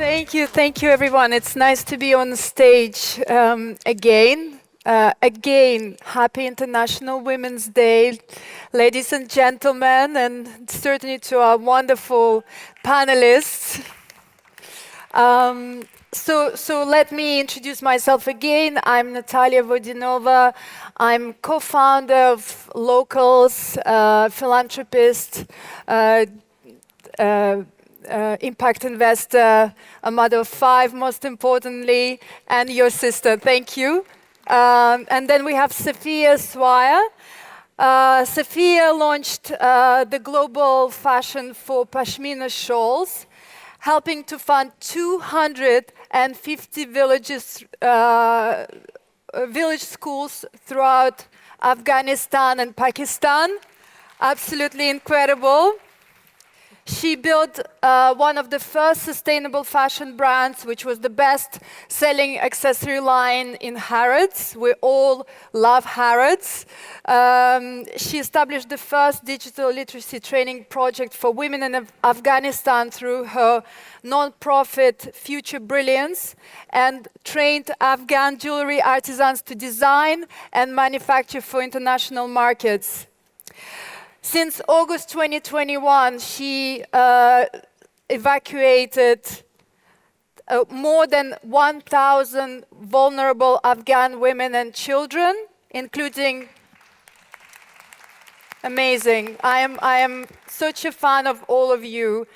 Thank you, everyone. It's nice to be on the stage again. Again, happy International Women's Day, ladies and gentlemen, and certainly to our wonderful panelists. So let me introduce myself again. I'm Natalia Vodinova. I'm co-founder of Locals, philanthropist, uh, uh, impact investor, a mother of five, most importantly, and your sister. Thank you. And then we have Sophia Swire. Sophia launched the global fashion for Pashmina shawls, helping to fund 250 village schools throughout Afghanistan and Pakistan. Absolutely incredible. She built one of the first sustainable fashion brands, which was the best-selling accessory line in Harrods. We all love Harrods. She established the first digital literacy training project for women in Afghanistan through her non-profit Future Brilliance, and trained Afghan jewelry artisans to design and manufacture for international markets. Since August 2021, she evacuated more than 1,000 vulnerable Afghan women and children, including amazing. I am such a fan of all of you,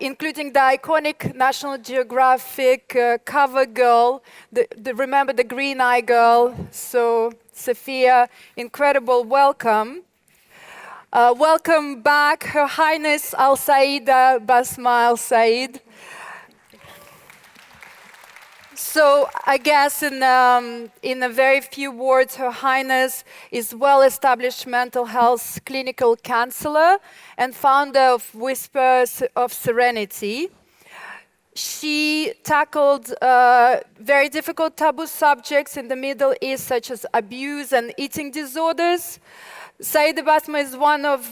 including the iconic National Geographic cover girl, remember the green eye girl? So, Sophia, incredible welcome. Welcome back, Her Highness Al Saida Basma Al Said. So I guess in a very few words, Her Highness is well-established mental health clinical counselor and founder of Whispers of Serenity. She tackled very difficult taboo subjects in the Middle East, such as abuse and eating disorders. Saida Basma is one of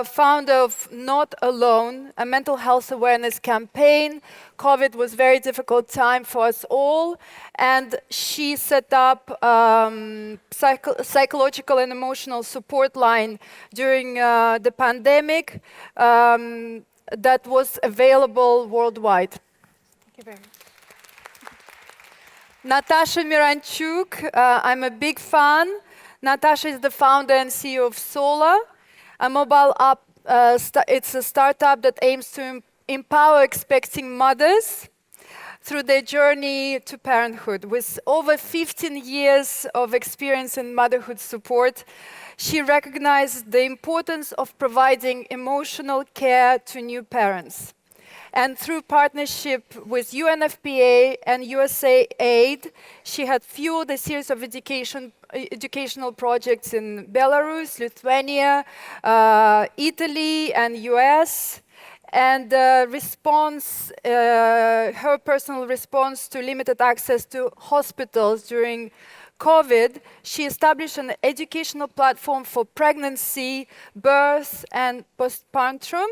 founder of Not Alone, a mental health awareness campaign. COVID was a very difficult time for us all, and she set up psychological and emotional support line during the pandemic that was available worldwide. Thank you very much. Natasha Miranchuk, I'm a big fan. Natasha is the founder and CEO of Sola, a mobile app. It's a startup that aims to empower expecting mothers through their journey to parenthood. With over 15 years of experience in motherhood support, she recognized the importance of providing emotional care to new parents. And through partnership with UNFPA and USAID, she had fueled a series of educational projects in Belarus, Lithuania, Italy, and US. And her personal response to limited access to hospitals during COVID, she established an educational platform for pregnancy, birth, and postpartum,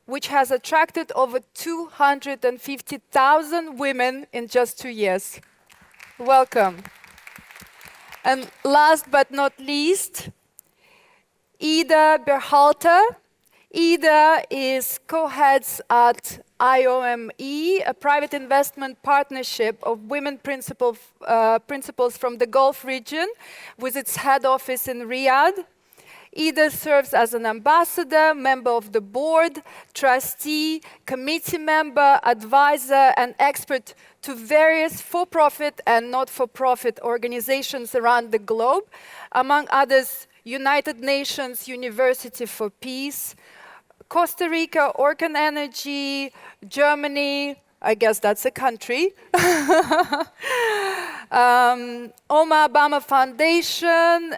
which has attracted over 250,000 women in just 2 years. Welcome. And last but not least, Ida Berhalter. Ida is co-heads at IOME, a private investment partnership of women principals from the Gulf region, with its head office in Riyadh. Ida serves as an ambassador, member of the board, trustee, committee member, advisor, and expert to various for-profit and not-for-profit organizations around the globe, among others, United Nations University for Peace, Costa Rica, Orkan Energy, Germany, I guess that's a country, Oma Obama Foundation,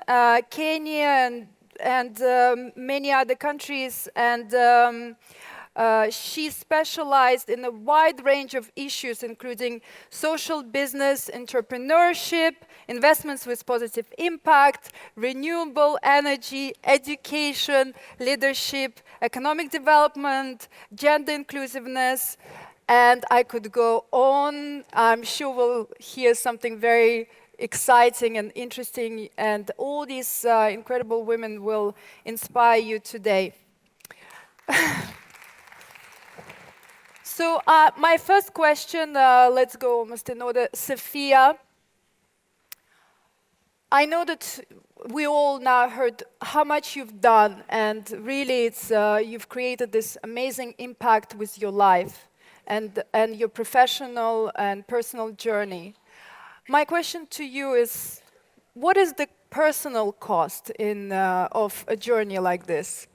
Kenya, and many other countries, and she specialized in a wide range of issues, including social business, entrepreneurship, investments with positive impact, renewable energy, education, leadership, economic development, gender inclusiveness, And I could go on. I'm sure we'll hear something very exciting and interesting, and all these incredible women will inspire you today. So my first question, let's go almost in order. Sophia, I know that we all now heard how much you've done, and really it's, you've created this amazing impact with your life and your professional and personal journey. My question to you is, what is the personal cost of a journey like this?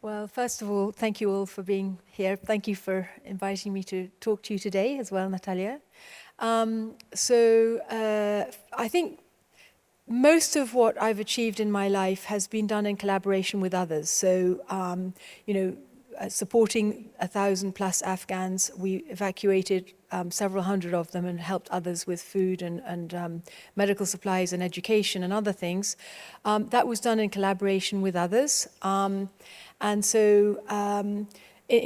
Well, first of all, thank you all for being here. Thank you for inviting me to talk to you today as well, Natalia. I think most of what I've achieved in my life has been done in collaboration with others. Supporting 1,000 plus Afghans, we evacuated several hundred of them and helped others with food and medical supplies and education and other things. That was done in collaboration with others. In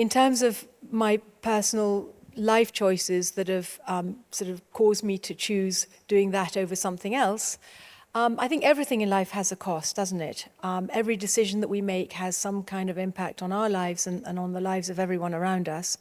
terms of my personal life choices that have sort of caused me to choose doing that over something else, I think everything in life has a cost, doesn't it? Every decision that we make has some kind of impact on our lives and on the lives of everyone around us.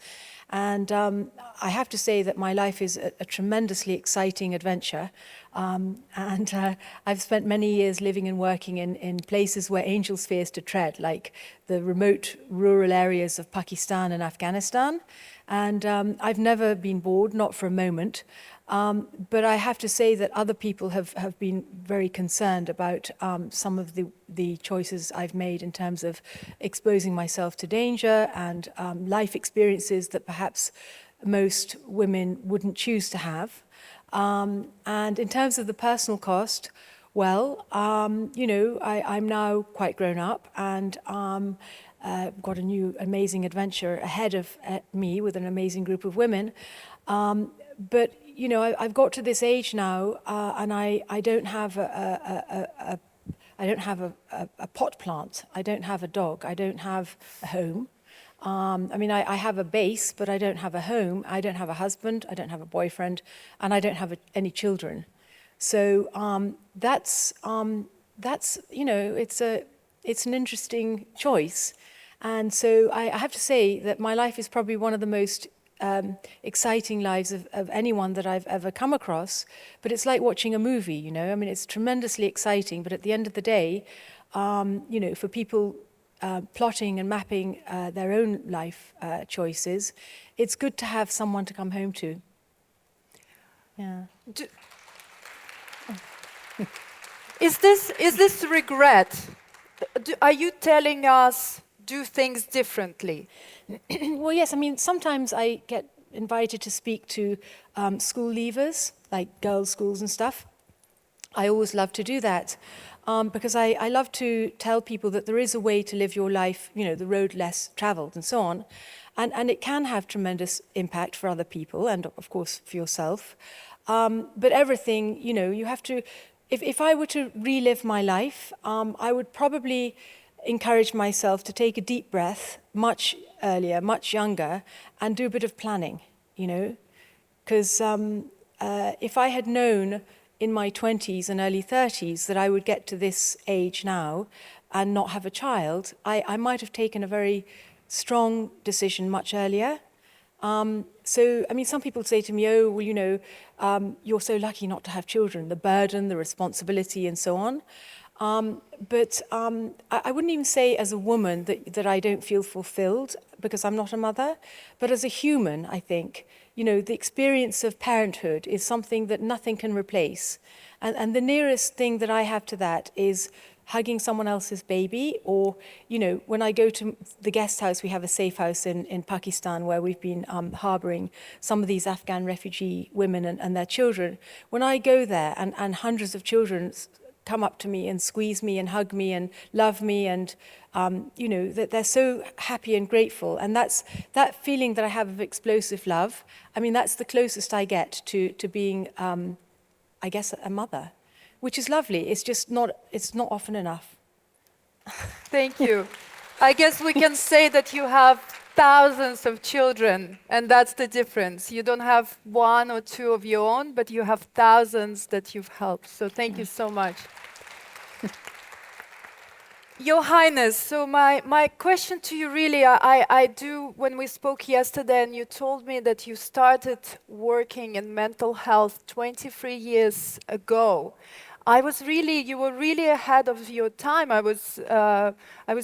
And I have to say that my life is a tremendously exciting adventure. I've spent many years living and working in places where angels fears to tread, like the remote rural areas of Pakistan and Afghanistan. And I've never been bored, not for a moment. But I have to say that other people have been very concerned about some of the choices I've made in terms of exposing myself to danger and life experiences that perhaps most women wouldn't choose to have. And in terms of the personal cost, well, I'm now quite grown up and got a new amazing adventure ahead of me with an amazing group of women. But I've got to this age now, and I don't have a pot plant. I don't have a dog. I don't have a home. I have a base, but I don't have a home. I don't have a husband. I don't have a boyfriend, and I don't have any children. So that's it's an interesting choice, and so I have to say that my life is probably one of the most exciting lives of anyone that I've ever come across. But it's like watching a movie, it's tremendously exciting, but at the end of the day, for people plotting and mapping their own life choices, it's good to have someone to come home to. Yeah. Is this regret? Are you telling us do things differently? Well, yes. Sometimes I get invited to speak to school leavers, like girls' schools and stuff. I always love to do that because I love to tell people that there is a way to live your life, the road less traveled and so on. And it can have tremendous impact for other people and, of course, for yourself. But everything, you have to... If I were to relive my life, I would probably encourage myself to take a deep breath much earlier, much younger, and do a bit of planning, Because if I had known in my 20s and early 30s that I would get to this age now and not have a child, I might have taken a very strong decision much earlier. Some people say to me, oh, well, you're so lucky not to have children, the burden, the responsibility, and so on. But I wouldn't even say as a woman that I don't feel fulfilled because I'm not a mother, but as a human, I think, the experience of parenthood is something that nothing can replace. And the nearest thing that I have to that is hugging someone else's baby, or, when I go to the guest house, we have a safe house in Pakistan where we've been harboring some of these Afghan refugee women and their children. When I go there and hundreds of children come up to me and squeeze me and hug me and love me, and that they're so happy and grateful, and that feeling that I have of explosive love. That's the closest I get to being, I guess, a mother, which is lovely. It's not often enough. Thank you. I guess we can say that you have thousands of children, and that's the difference. You don't have one or two of your own, but you have thousands that you've helped. So thank you so much. Your Highness, so my question to you really, I do, when we spoke yesterday and you told me that you started working in mental health 23 years ago, you were really ahead of your time. I was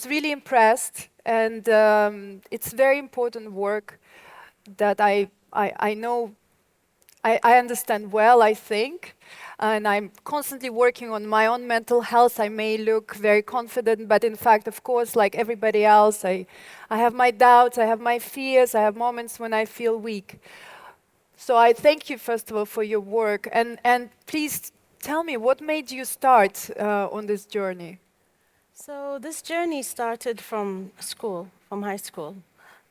really impressed, and it's very important work that I know I understand well, I think, and I'm constantly working on my own mental health. I may look very confident, but in fact, of course, like everybody else, I have my doubts, I have my fears, I have moments when I feel weak. So I thank you, first of all, for your work, and please tell me, what made you start on this journey? So this journey started from school, from high school.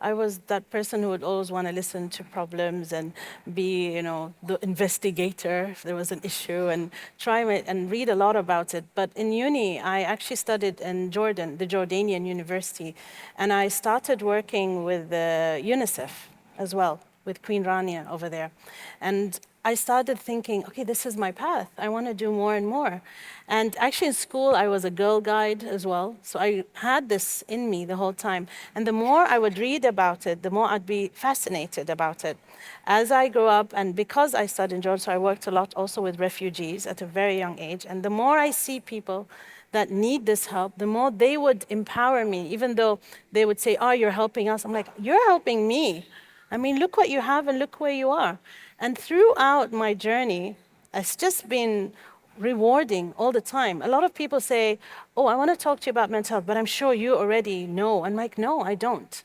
I was that person who would always want to listen to problems and be, the investigator if there was an issue and try and read a lot about it. But in uni, I actually studied in Jordan, the Jordanian University, and I started working with UNICEF as well, with Queen Rania over there. And I started thinking, okay, this is my path. I want to do more and more. And actually in school, I was a girl guide as well. So I had this in me the whole time. And the more I would read about it, the more I'd be fascinated about it. As I grew up, and because I studied in Jordan, so I worked a lot also with refugees at a very young age. And the more I see people that need this help, the more they would empower me, even though they would say, oh, you're helping us. I'm like, you're helping me. I mean, look what you have and look where you are. And throughout my journey, it's just been rewarding all the time. A lot of people say, oh, I want to talk to you about mental health, but I'm sure you already know. I'm like, no, I don't.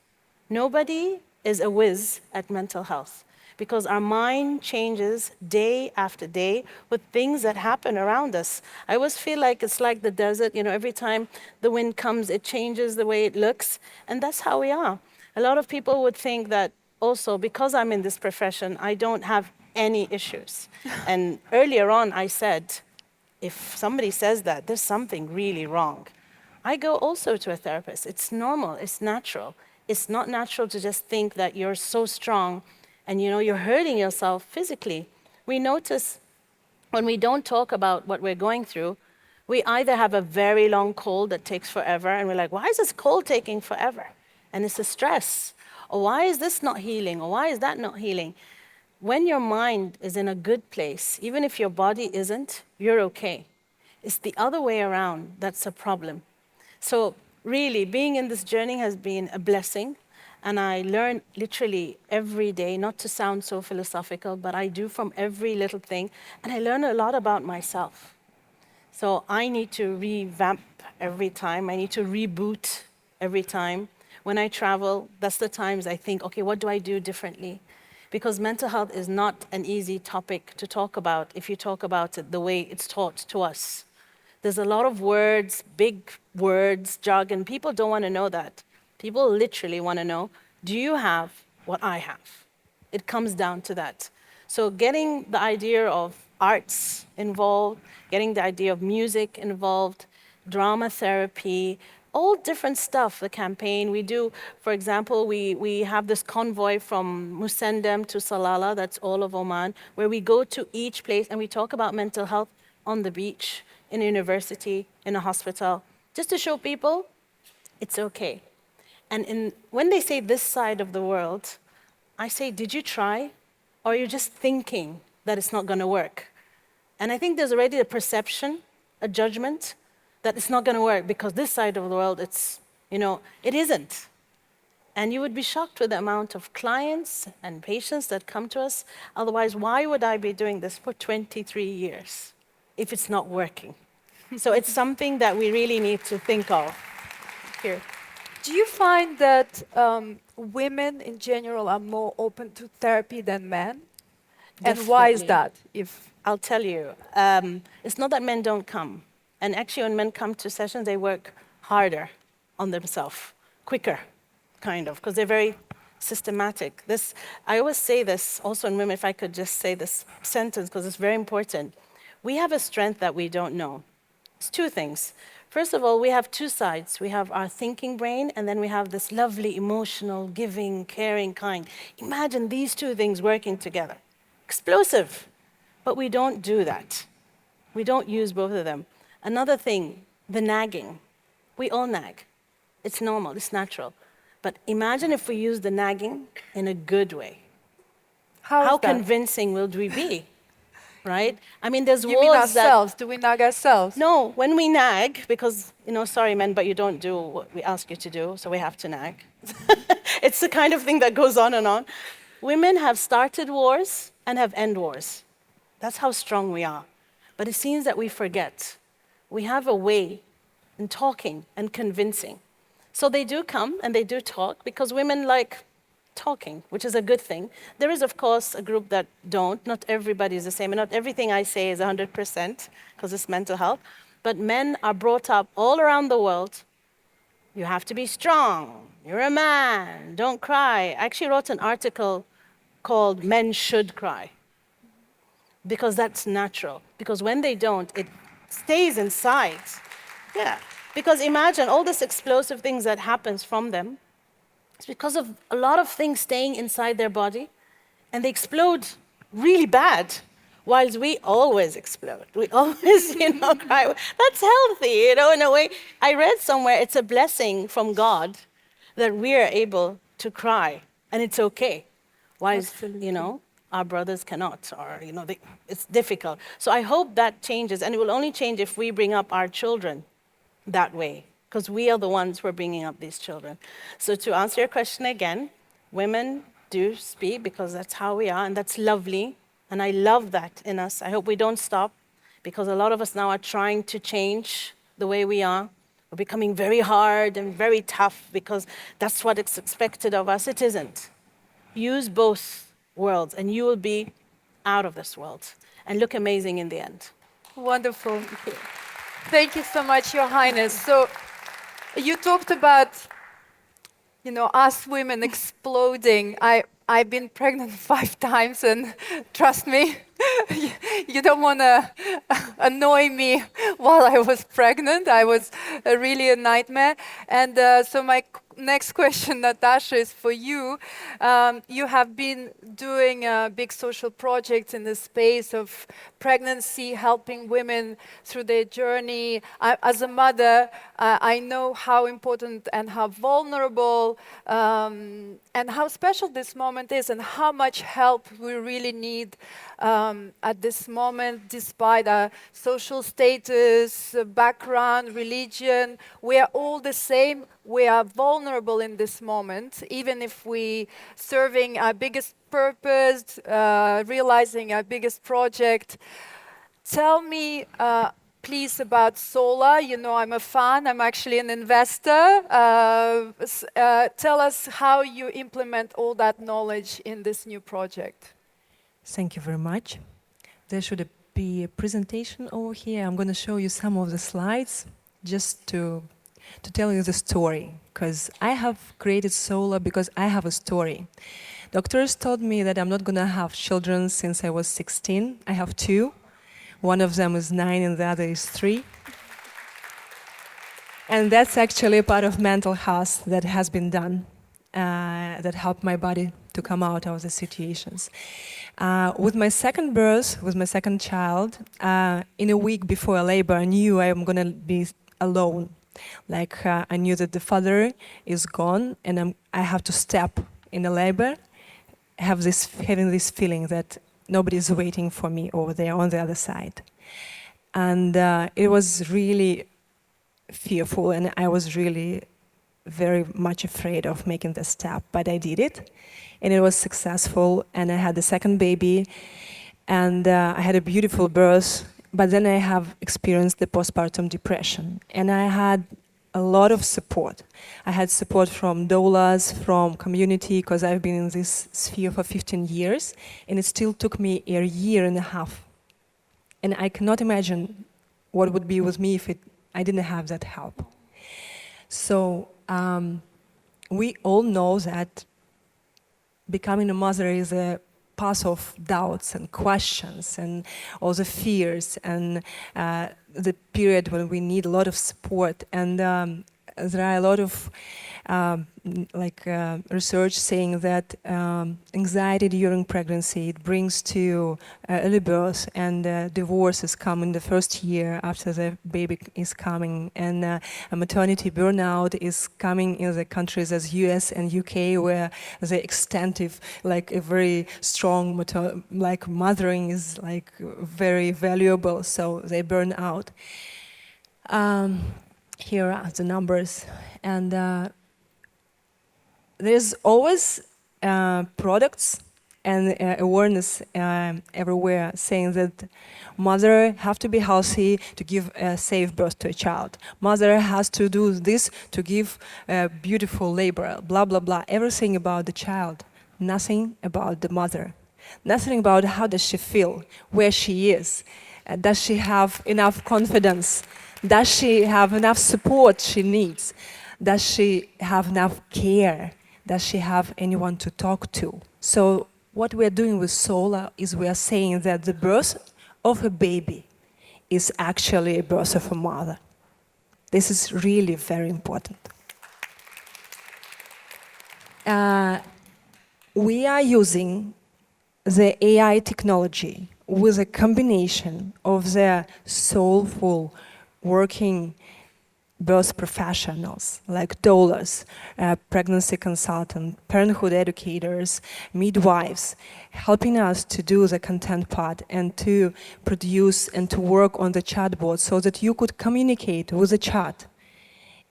Nobody is a whiz at mental health because our mind changes day after day with things that happen around us. I always feel like it's like the desert. Every time the wind comes, it changes the way it looks. And that's how we are. A lot of people would think that also, because I'm in this profession, I don't have any issues. And earlier on, I said, if somebody says that, there's something really wrong. I go also to a therapist. It's normal, it's natural. It's not natural to just think that you're so strong and you're hurting yourself physically. We notice when we don't talk about what we're going through, we either have a very long cold that takes forever, and we're like, why is this cold taking forever? And it's a stress. Or why is this not healing? Or why is that not healing? When your mind is in a good place, even if your body isn't, you're okay. It's the other way around that's a problem. So really, being in this journey has been a blessing. And I learn literally every day, not to sound so philosophical, but I do from every little thing. And I learn a lot about myself. So I need to revamp every time. I need to reboot every time. When I travel, that's the times I think, okay, what do I do differently? Because mental health is not an easy topic to talk about if you talk about it the way it's taught to us. There's a lot of words, big words, jargon. People don't want to know that. People literally want to know, do you have what I have? It comes down to that. So getting the idea of arts involved, getting the idea of music involved, drama therapy, all different stuff, the campaign. We do, for example, we have this convoy from Musendem to Salalah, that's all of Oman, where we go to each place and we talk about mental health on the beach, in a university, in a hospital, just to show people it's okay. And when they say this side of the world, I say, did you try? Or are you just thinking that it's not going to work? And I think there's already a perception, a judgment, that it's not going to work because this side of the world, it isn't. And you would be shocked with the amount of clients and patients that come to us. Otherwise, why would I be doing this for 23 years if it's not working? So it's something that we really need to think of here. Do you find that women in general are more open to therapy than men? And why is that? I'll tell you, it's not that men don't come. And actually, when men come to sessions, they work harder on themselves, quicker, kind of, because they're very systematic. I always say this also in women, if I could just say this sentence, because it's very important. We have a strength that we don't know. It's two things. First of all, we have two sides. We have our thinking brain, and then we have this lovely, emotional, giving, caring kind. Imagine these two things working together. Explosive. But we don't do that. We don't use both of them. Another thing, the nagging. We all nag. It's normal, it's natural. But imagine if we use the nagging in a good way. How is that? convincing will we be? Right? I mean, there's You mean words that ourselves? Do we nag ourselves? no, when we nag, because, sorry, men, but you don't do what we ask you to do, so we have to nag. It's the kind of thing that goes on and on. Women have started wars and have end wars. That's how strong we are. But it seems that we forget. We have a way in talking and convincing. So they do come and they do talk because women like talking, which is a good thing. There is, of course, a group that don't. Not everybody is the same, and not everything I say is 100% because it's mental health. But men are brought up all around the world. You have to be strong. You're a man. Don't cry. I actually wrote an article called Men Should Cry because that's natural. Because when they don't, it stays inside. Yeah. Because imagine all this explosive things that happens from them. It's because of a lot of things staying inside their body, and they explode really bad, whilst we always explode. We always, cry. That's healthy, in a way. I read somewhere it's a blessing from God that we are able to cry, and it's okay, whilst, our brothers cannot, or, it's difficult. So I hope that changes, and it will only change if we bring up our children that way, because we are the ones who are bringing up these children. So to answer your question again, women do speak because that's how we are, and that's lovely, and I love that in us. I hope we don't stop, because a lot of us now are trying to change the way we are. We're becoming very hard and very tough because that's what is expected of us. It isn't. Use both worlds, and you will be out of this world and look amazing in the end. Wonderful. Thank you so much, Your Highness. So you talked about, us women exploding. I've been pregnant 5 times, and trust me, you don't want to annoy me while I was pregnant. I was really a nightmare. And so my next question, Natasha, is for you. You have been doing big social projects in the space of pregnancy, helping women through their journey. As a mother, I know how important and how vulnerable and how special this moment is, and how much help we really need at this moment, despite our social status, background, religion. We are all the same. We are vulnerable in this moment, even if we serving our biggest purpose, realizing our biggest project. Tell me, please, about Sola. I'm a fan. I'm actually an investor. Tell us how you implement all that knowledge in this new project. Thank you very much. There should be a presentation over here. I'm going to show you some of the slides just to tell you the story, because I have created Sola because I have a story. Doctors told me that I'm not going to have children since I was 16. I have 2. One of them is 9 and the other is 3. And that's actually a part of mental health that has been done, that helped my body to come out of the situations. With my second birth, with my second child, in a week before labor, I knew I'm going to be alone. I knew that the father is gone, and I have to step in the labor, having this feeling that nobody is waiting for me over there on the other side. And it was really fearful, and I was really very much afraid of making the step, but I did it, and it was successful, and I had the second baby, and I had a beautiful birth. But then I have experienced the postpartum depression, and I had a lot of support. I had support from doulas, from community, because I've been in this sphere for 15 years, and it still took me a year and a half. And I cannot imagine what would be with me if I didn't have that help. So we all know that becoming a mother is a path of doubts and questions and all the fears and the period when we need a lot of support. And there are a lot of research saying that anxiety during pregnancy, it brings to early birth, and divorces come in the first year after the baby is coming, and a maternity burnout is coming in the countries as US and UK, where the extensive, like a very strong mothering is like very valuable, so they burn out. Here are the numbers, and there's always products and awareness everywhere saying that mother have to be healthy to give a safe birth to a child. Mother has to do this to give beautiful labor, blah, blah, blah. Everything about the child, nothing about the mother. Nothing about how does she feel, where she is, does she have enough confidence, does she have enough support she needs, does she have enough care, does she have anyone to talk to. So what we are doing with Sola is we are saying that the birth of a baby is actually a birth of a mother. This is really very important. We are using the AI technology with a combination of the soulful working birth professionals like doulas, pregnancy consultants, parenthood educators, midwives, helping us to do the content part and to produce and to work on the chatbot so that you could communicate with the chat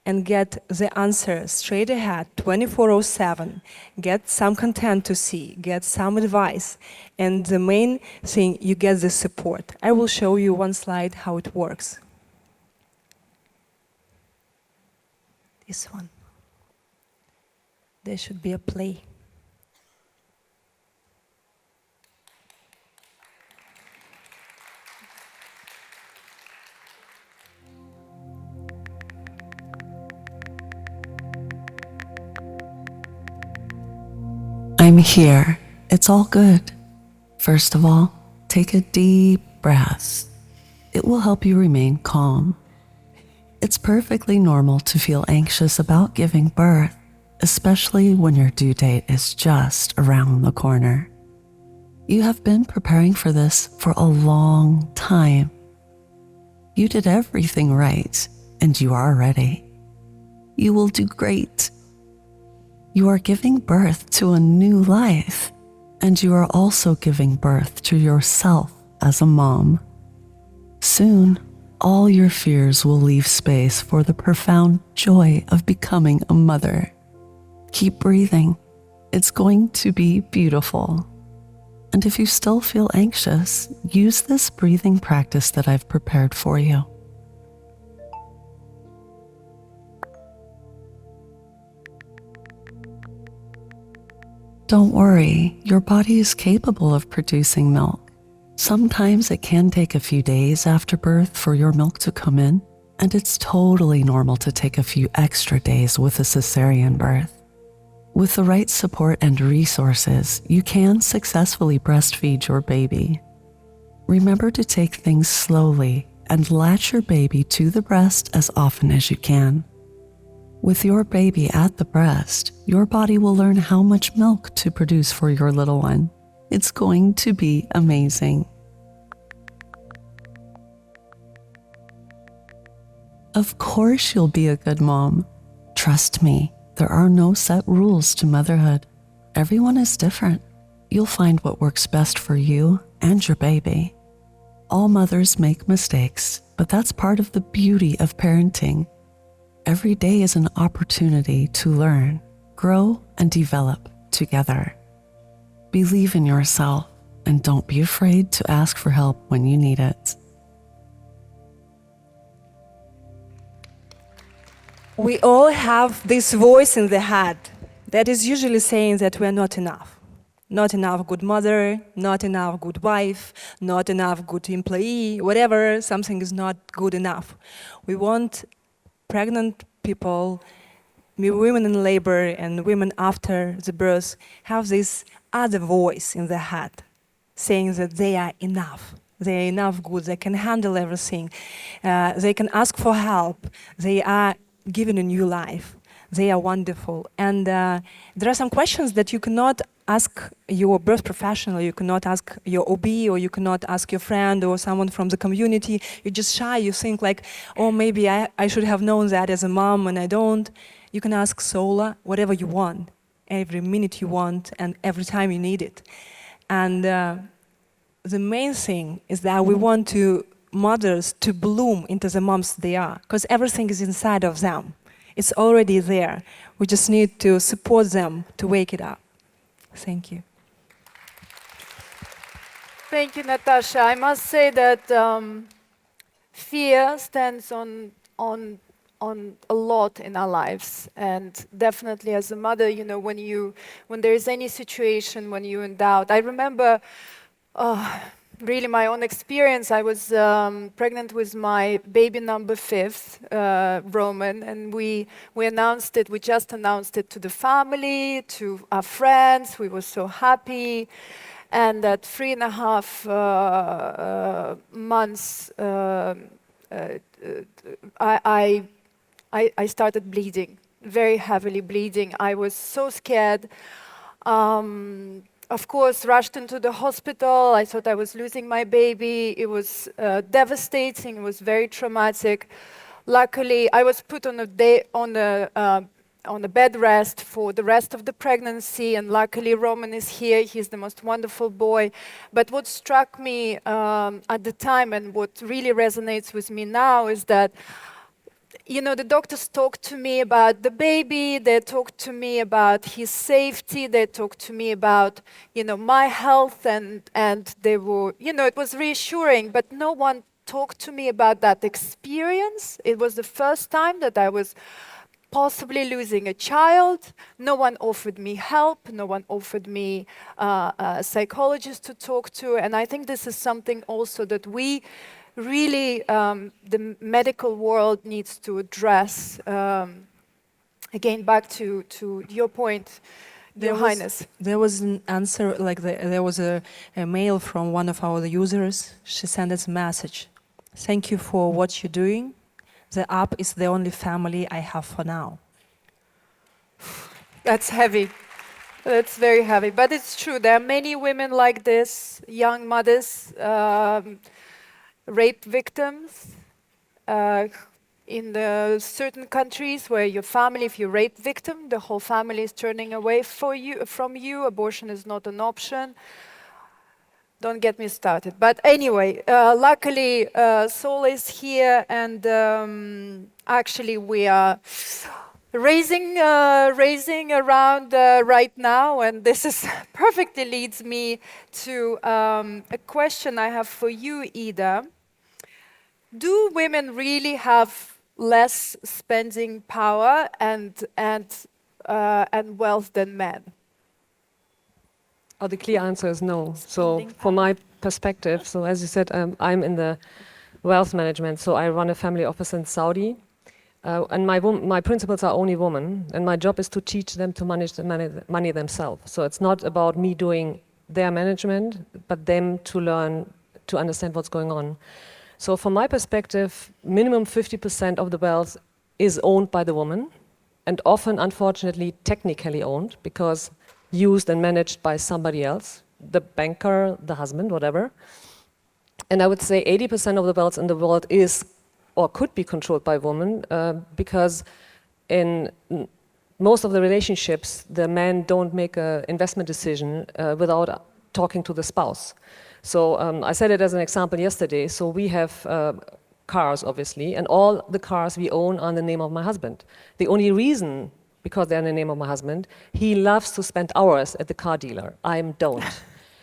and get the answer straight ahead, 24/7, get some content to see, get some advice, and the main thing, you get the support. I will show you one slide how it works. This one. There should be a play. I'm here. It's all good. First of all, take a deep breath. It will help you remain calm. It's perfectly normal to feel anxious about giving birth, especially when your due date is just around the corner. You have been preparing for this for a long time. You did everything right, and you are ready. You will do great. You are giving birth to a new life, and you are also giving birth to yourself as a mom. Soon, all your fears will leave space for the profound joy of becoming a mother. Keep breathing. It's going to be beautiful. And if you still feel anxious, use this breathing practice that I've prepared for you. Don't worry, your body is capable of producing milk. Sometimes it can take a few days after birth for your milk to come in, and it's totally normal to take a few extra days with a cesarean birth. With the right support and resources, you can successfully breastfeed your baby. Remember to take things slowly and latch your baby to the breast as often as you can. With your baby at the breast, your body will learn how much milk to produce for your little one. It's going to be amazing. Of course you'll be a good mom. Trust me, there are no set rules to motherhood. Everyone is different. You'll find what works best for you and your baby. All mothers make mistakes, but that's part of the beauty of parenting. Every day is an opportunity to learn, grow, and develop together. Believe in yourself and don't be afraid to ask for help when you need it. We all have this voice in the head that is usually saying that we're not enough. Not enough good mother, not enough good wife, not enough good employee, whatever, something is not good enough. We want pregnant people, women in labor and women after the birth have this other voice in their head saying that they are enough. They are enough good, they can handle everything. They can ask for help. They are given a new life. They are wonderful. And there are some questions that you cannot ask your birth professional, you cannot ask your OB, or you cannot ask your friend or someone from the community. You're just shy, you think like, oh, maybe I should have known that as a mom and I don't. You can ask Sola whatever you want, every minute you want and every time you need it. And the main thing is that we want to mothers to bloom into the moms they are, because everything is inside of them. It's already there. We just need to support them to wake it up. Thank you. Thank you, Natasha. I must say that fear stands on a lot in our lives, and definitely as a mother, you know, when there is any situation, when you're in doubt. I remember really my own experience. I was pregnant with my baby number 5, Roman, and we announced it. We just announced it to the family, to our friends. We were so happy. And at 3.5 months, I started bleeding, very heavily bleeding. I was so scared. Of course, rushed into the hospital. I thought I was losing my baby. It was devastating. It was very traumatic. Luckily, I was put on a bed rest for the rest of the pregnancy, and luckily Roman is here. He's the most wonderful boy. But what struck me at the time, and what really resonates with me now, is that, you know, the doctors talked to me about the baby, they talked to me about his safety, they talked to me about, you know, my health, and they were, you know, it was reassuring, but no one talked to me about that experience. It was the first time that I was possibly losing a child. No one offered me help, no one offered me a psychologist to talk to, and I think this is something also that we really, the medical world needs to address. Again, back to your point, Your Highness. There was an answer, like there was a mail from one of our users. She sent us a message. Thank you for what you're doing. The app is the only family I have for now. That's heavy. That's very heavy, but it's true. There are many women like this, young mothers, rape victims in the certain countries where your family, if you're a rape victim, the whole family is turning away from you. Abortion is not an option. Don't get me started. But anyway, luckily, Soul is here, and actually we are raising around right now, and this is perfectly leads me to a question I have for you, Ida. Do women really have less spending power and wealth than men? Oh, the clear answer is no. So from my perspective, so as you said, I'm in the wealth management, so I run a family office in Saudi. And my principals are only women, and my job is to teach them to manage the money themselves. So it's not about me doing their management, but them to learn, to understand what's going on. So from my perspective, minimum 50% of the wealth is owned by the woman, and often, unfortunately, technically owned, because used and managed by somebody else, the banker, the husband, whatever. And I would say 80% of the wealth in the world is or could be controlled by women, because in most of the relationships, the men don't make an investment decision without talking to the spouse. So I said it as an example yesterday. So we have cars, obviously, and all the cars we own are in the name of my husband. The only reason, because they're in the name of my husband, he loves to spend hours at the car dealer. I don't.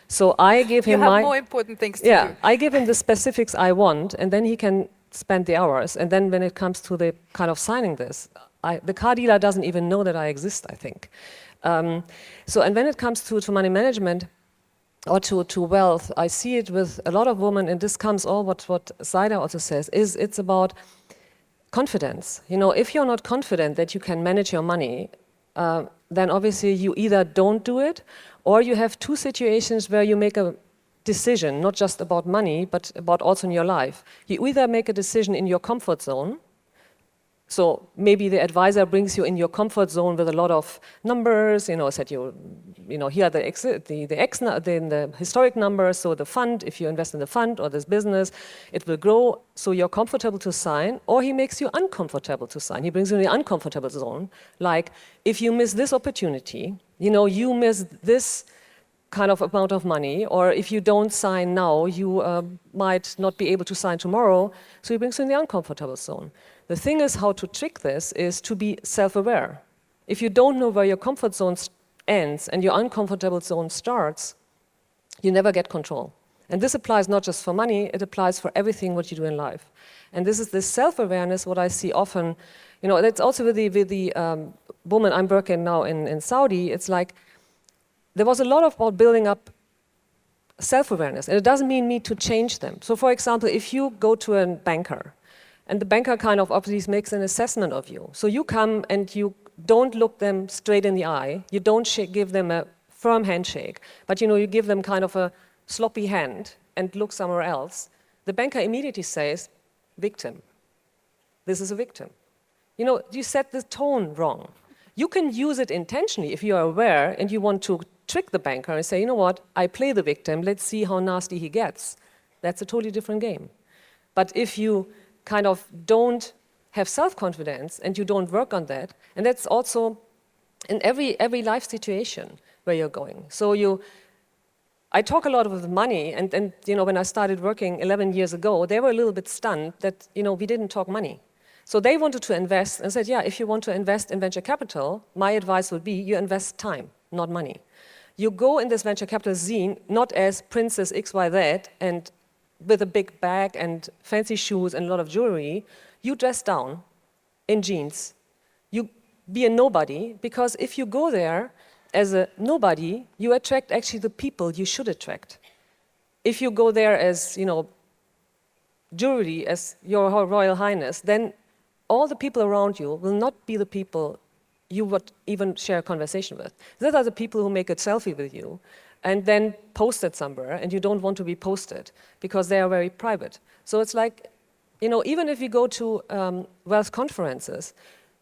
So I give him you have more important things to do. I give him the specifics I want, and then he can spend the hours. And then when it comes to the kind of signing this, the car dealer doesn't even know that I exist, I think. And when it comes to money management or to wealth, I see it with a lot of women, and this comes all what Zaida also says, is it's about confidence. You know, if you're not confident that you can manage your money, then obviously you either don't do it, or you have two situations where you make a decision, not just about money, but about also in your life. You either make a decision in your comfort zone. So maybe the advisor brings you in your comfort zone with a lot of numbers, said here are the historic numbers, so the fund, if you invest in the fund or this business, it will grow, so you're comfortable to sign, or he makes you uncomfortable to sign. He brings you in the uncomfortable zone, like if you miss this opportunity, you miss this kind of amount of money, or if you don't sign now, you might not be able to sign tomorrow, so he brings you in the uncomfortable zone. The thing is, how to trick this is to be self-aware. If you don't know where your comfort zone ends and your uncomfortable zone starts, you never get control. And this applies not just for money, it applies for everything what you do in life. And this is this self-awareness, what I see often, that's also with the woman I'm working now in Saudi, it's like, there was a lot about building up self-awareness, and it doesn't mean me to change them. So for example, if you go to a banker, and the banker kind of obviously makes an assessment of you. So you come and you don't look them straight in the eye, you don't give them a firm handshake, but you give them kind of a sloppy hand and look somewhere else. The banker immediately says, victim. This is a victim. You set the tone wrong. You can use it intentionally if you are aware and you want to trick the banker and say, you know what, I play the victim, let's see how nasty he gets. That's a totally different game. But if you kind of don't have self-confidence and you don't work on that, and that's also in every life situation where you're going. So I talk a lot with money, and when I started working 11 years ago, they were a little bit stunned that we didn't talk money. So they wanted to invest and said, yeah, if you want to invest in venture capital, my advice would be you invest time, not money. You go in this venture capital scene not as Princess XYZ and with a big bag and fancy shoes and a lot of jewelry. You dress down in jeans. You be a nobody, because if you go there as a nobody, you attract actually the people you should attract. If you go there as, jewelry, as your Royal Highness, then all the people around you will not be the people you would even share a conversation with. These are the people who make a selfie with you and then post it somewhere, and you don't want to be posted because they are very private. So it's like, even if you go to wealth conferences,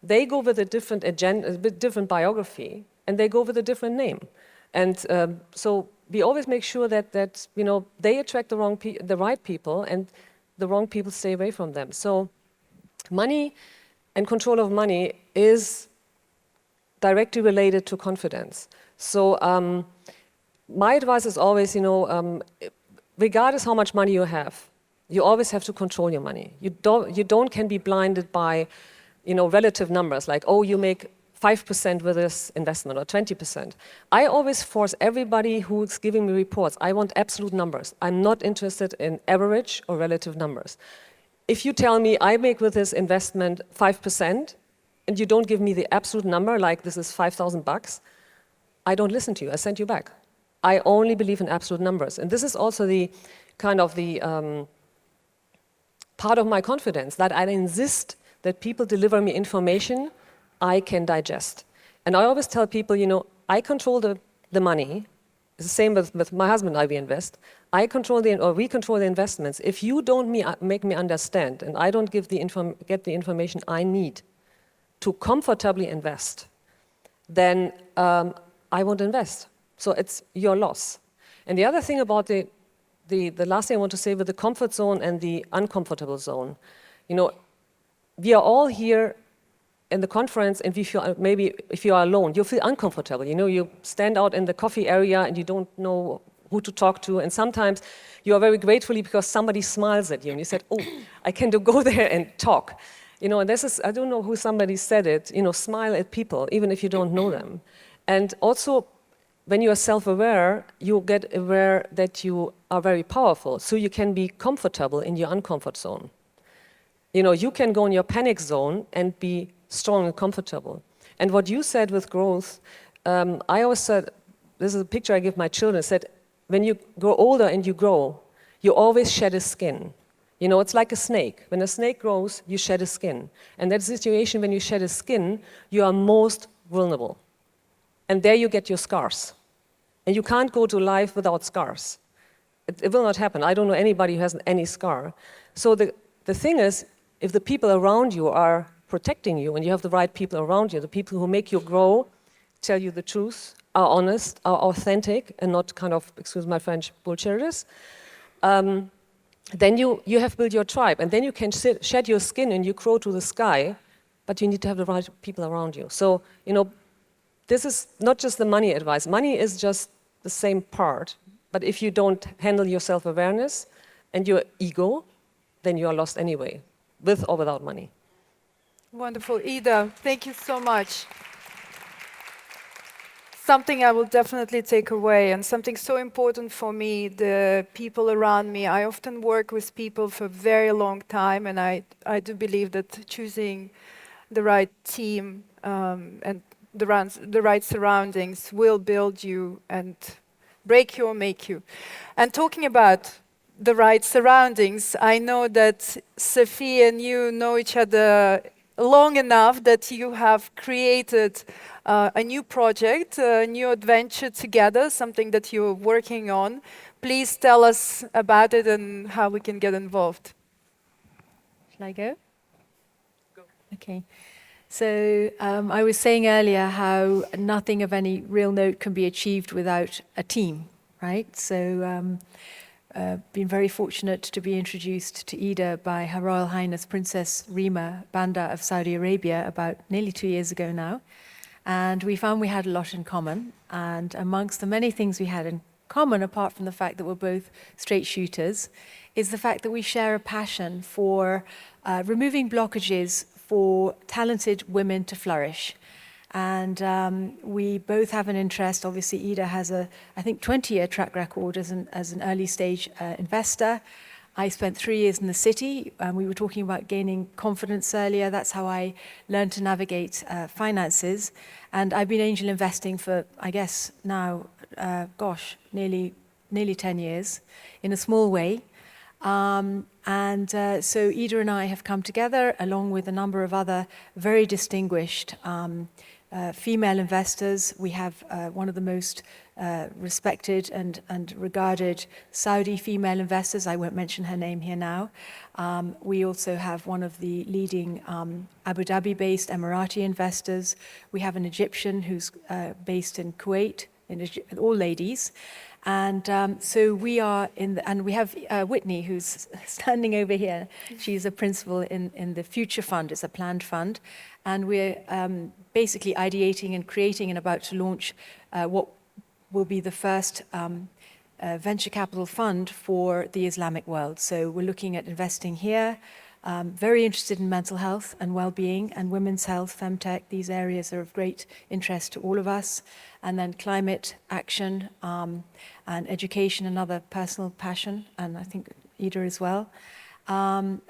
they go with a different agenda, a bit different biography, and they go with a different name. And so we always make sure that they attract the right people, and the wrong people stay away from them. So money and control of money is directly related to confidence. So my advice is always, regardless how much money you have, you always have to control your money. You can be blinded by, relative numbers like, oh, you make 5% with this investment or 20%. I always force everybody who's giving me reports, I want absolute numbers. I'm not interested in average or relative numbers. If you tell me I make with this investment 5%, and you don't give me the absolute number, like this is $5,000, I don't listen to you, I send you back. I only believe in absolute numbers. And this is also the kind of the part of my confidence, that I insist that people deliver me information I can digest. And I always tell people, I control the money. It's the same with my husband and I, we invest. We control the investments. If you don't make me understand, and I don't get the information I need to comfortably invest, then I won't invest. So it's your loss. And the other thing about the last thing I want to say with the comfort zone and the uncomfortable zone, we are all here in the conference, and maybe if you are alone, you feel uncomfortable. You stand out in the coffee area and you don't know who to talk to, and sometimes you are very grateful because somebody smiles at you, and you said, oh, I can go there and talk. And this is, I don't know who somebody said it, smile at people, even if you don't know them. And also, when you are self-aware, you get aware that you are very powerful, so you can be comfortable in your uncomfort zone. You can go in your panic zone and be strong and comfortable. And what you said with growth, I always said, this is a picture I give my children, I said, when you grow older and you grow, you always shed a skin. It's like a snake. When a snake grows, you shed a skin. And that situation, when you shed a skin, you are most vulnerable. and there you get your scars. And you can't go to life without scars. It will not happen. I don't know anybody who has any scar. So the thing is, if the people around you are protecting you, and you have the right people around you, the people who make you grow, tell you the truth, are honest, are authentic, and not kind of, excuse my French, bullshitters, then you have built your tribe, and then you can shed your skin and you grow to the sky, but you need to have the right people around you. So, this is not just the money advice. Money is just the same part, but if you don't handle your self-awareness and your ego, then you are lost anyway, with or without money. Wonderful. Ida, thank you so much. Something I will definitely take away, and something so important for me, the people around me. I often work with people for a very long time, and I do believe that choosing the right team and the right surroundings will build you and break you or make you. And talking about the right surroundings, I know that Sophie and you know each other long enough that you have created a new project, a new adventure together, something that you're working on. Please tell us about it and how we can get involved. Shall I go? Go. Okay. So I was saying earlier how nothing of any real note can be achieved without a team, right? So been very fortunate to be introduced to Ida by Her Royal Highness Princess Rima Bandar of Saudi Arabia about nearly 2 years ago now. And we found we had a lot in common. And amongst the many things we had in common, apart from the fact that we're both straight shooters, is the fact that we share a passion for removing blockages for talented women to flourish. And we both have an interest. Obviously, Ida has a, I think, 20-year track record as an early stage investor. I spent 3 years in the city. We were talking about gaining confidence earlier. That's how I learned to navigate finances. And I've been angel investing for, I guess, now, nearly 10 years in a small way. So Ida and I have come together along with a number of other very distinguished female investors. We have one of the most respected and regarded Saudi female investors. I won't mention her name here now. We also have one of the leading Abu Dhabi-based Emirati investors. We have an Egyptian who's based in Kuwait, all ladies. And so we are and we have Whitney, who's standing over here. She's a principal in the Future Fund. It's a planned fund. And we're basically ideating and creating and about to launch what will be the first venture capital fund for the Islamic world. So we're looking at investing here, very interested in mental health and well-being and women's health, femtech. These areas are of great interest to all of us. And then climate action and education, another personal passion, and I think Ida as well. And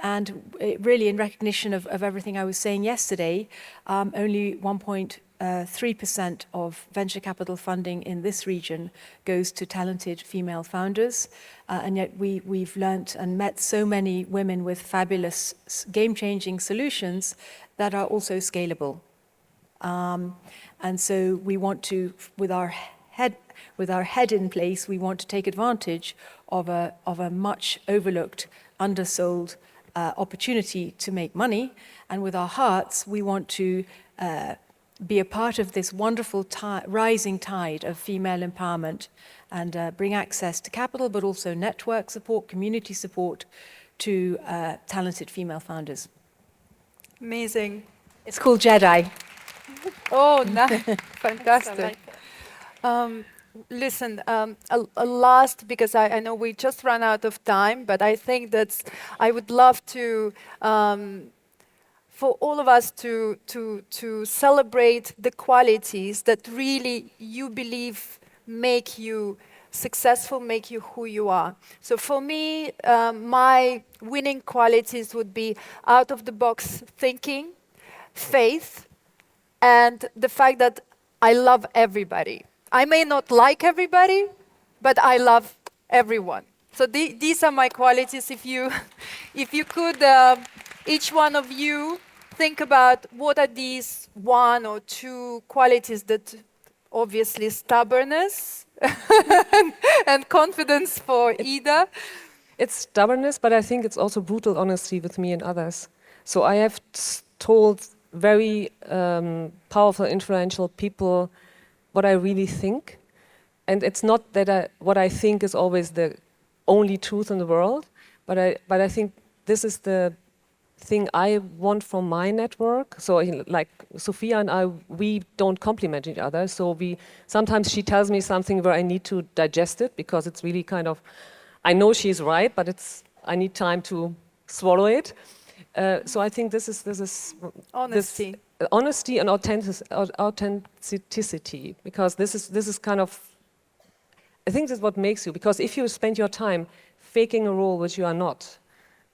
really in recognition of everything I was saying yesterday, only 1.3% of venture capital funding in this region goes to talented female founders. And yet we've learnt and met so many women with fabulous game-changing solutions that are also scalable. And so we want to, with our head in place, we want to take advantage of a much overlooked, undersold opportunity to make money. And with our hearts, we want to be a part of this wonderful rising tide of female empowerment and bring access to capital, but also network support, community support to talented female founders. Amazing. It's called Jedi. Oh, nice. Fantastic. Listen, a last, because I know we just ran out of time, but I think that I would love to, for all of us to celebrate the qualities that really you believe make you successful, make you who you are. So for me, my winning qualities would be out-of-the-box thinking, faith, and the fact that I love everybody. I may not like everybody, but I love everyone. So these are my qualities. If you could, each one of you, think about what are these one or two qualities that obviously stubbornness and confidence for Ida. It's stubbornness, but I think it's also brutal honesty with me and others. So I have told very powerful, influential people what I really think. And it's not that what I think is always the only truth in the world, but I think this is the thing I want from my network. So like Sophia and I, we don't complement each other. So sometimes she tells me something where I need to digest it because it's really kind of, I know she's right, but I need time to swallow it. So I think this is Honesty. Honesty and authenticity, because this is kind of, I think this is what makes you, because if you spend your time faking a role which you are not,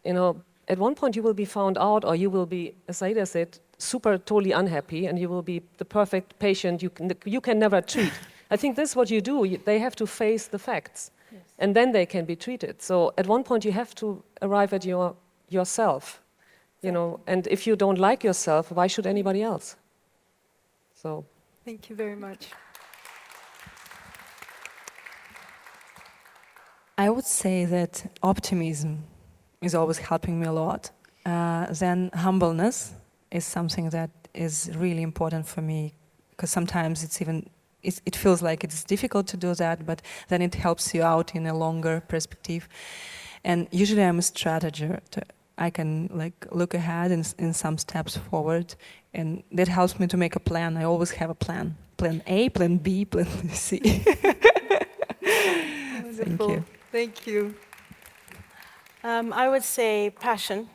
at one point you will be found out, or you will be, as Aida said, super totally unhappy, and you will be the perfect patient you can never treat. I think this is what you do. They have to face the facts, yes, and then they can be treated. So at one point you have to arrive at yourself, and if you don't like yourself, why should anybody else? So. Thank you very much. I would say that optimism is always helping me a lot. Then humbleness is something that is really important for me, because sometimes it feels like it's difficult to do that, but then it helps you out in a longer perspective. And usually I'm a strateger. I can look ahead in some steps forward, and that helps me to make a plan. I always have a plan. Plan A, plan B, plan C. Thank you. Thank you. I would say passion,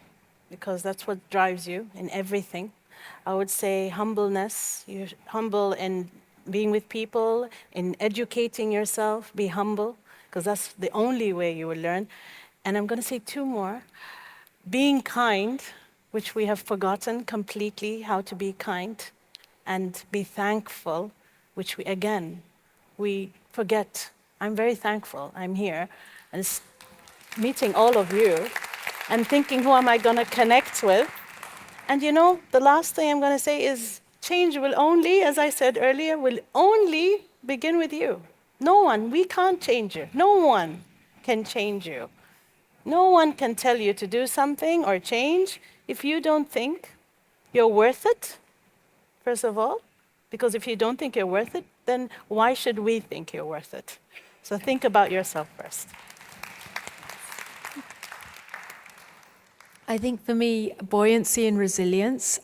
because that's what drives you in everything. I would say humbleness. You're humble in being with people, in educating yourself. Be humble, because that's the only way you will learn. And I'm going to say two more. Being kind, which we have forgotten completely how to be kind, and be thankful, which we forget. I'm very thankful I'm here and meeting all of you and thinking, who am I going to connect with? And the last thing I'm going to say is change will only, as I said earlier, will only begin with you. No one, we can't change you. No one can change you. No one can tell you to do something or change if you don't think you're worth it, first of all. Because if you don't think you're worth it, then why should we think you're worth it? So think about yourself first. I think for me, buoyancy and resilience.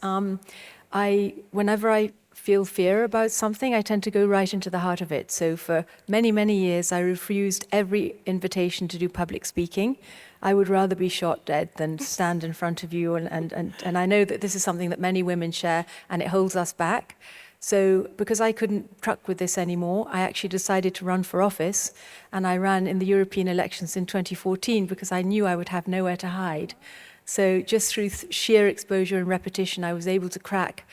Whenever I feel fear about something, I tend to go right into the heart of it. So for many, many years, I refused every invitation to do public speaking. I would rather be shot dead than stand in front of you. And I know that this is something that many women share, and it holds us back. So because I couldn't truck with this anymore, I actually decided to run for office, and I ran in the European elections in 2014 because I knew I would have nowhere to hide. So just through sheer exposure and repetition, I was able to crack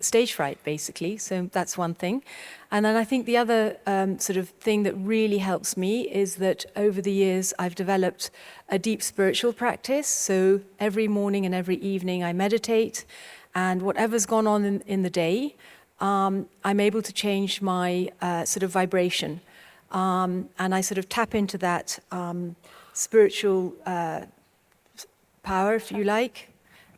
stage fright, basically. So that's one thing. And then I think the other sort of thing that really helps me is that over the years, I've developed a deep spiritual practice. So every morning and every evening, I meditate. And whatever's gone on in the day, I'm able to change my sort of vibration. And I sort of tap into that spiritual power, if you like.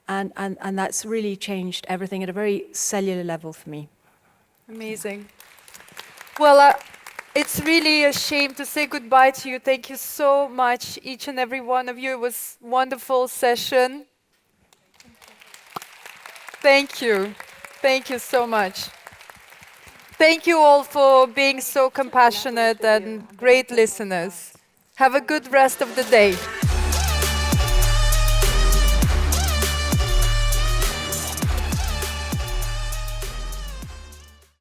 And that's really changed everything at a very cellular level for me. Amazing. Well, it's really a shame to say goodbye to you. Thank you so much, each and every one of you. It was a wonderful session. Thank you. Thank you so much. Thank you all for being so compassionate and great listeners. Have a good rest of the day.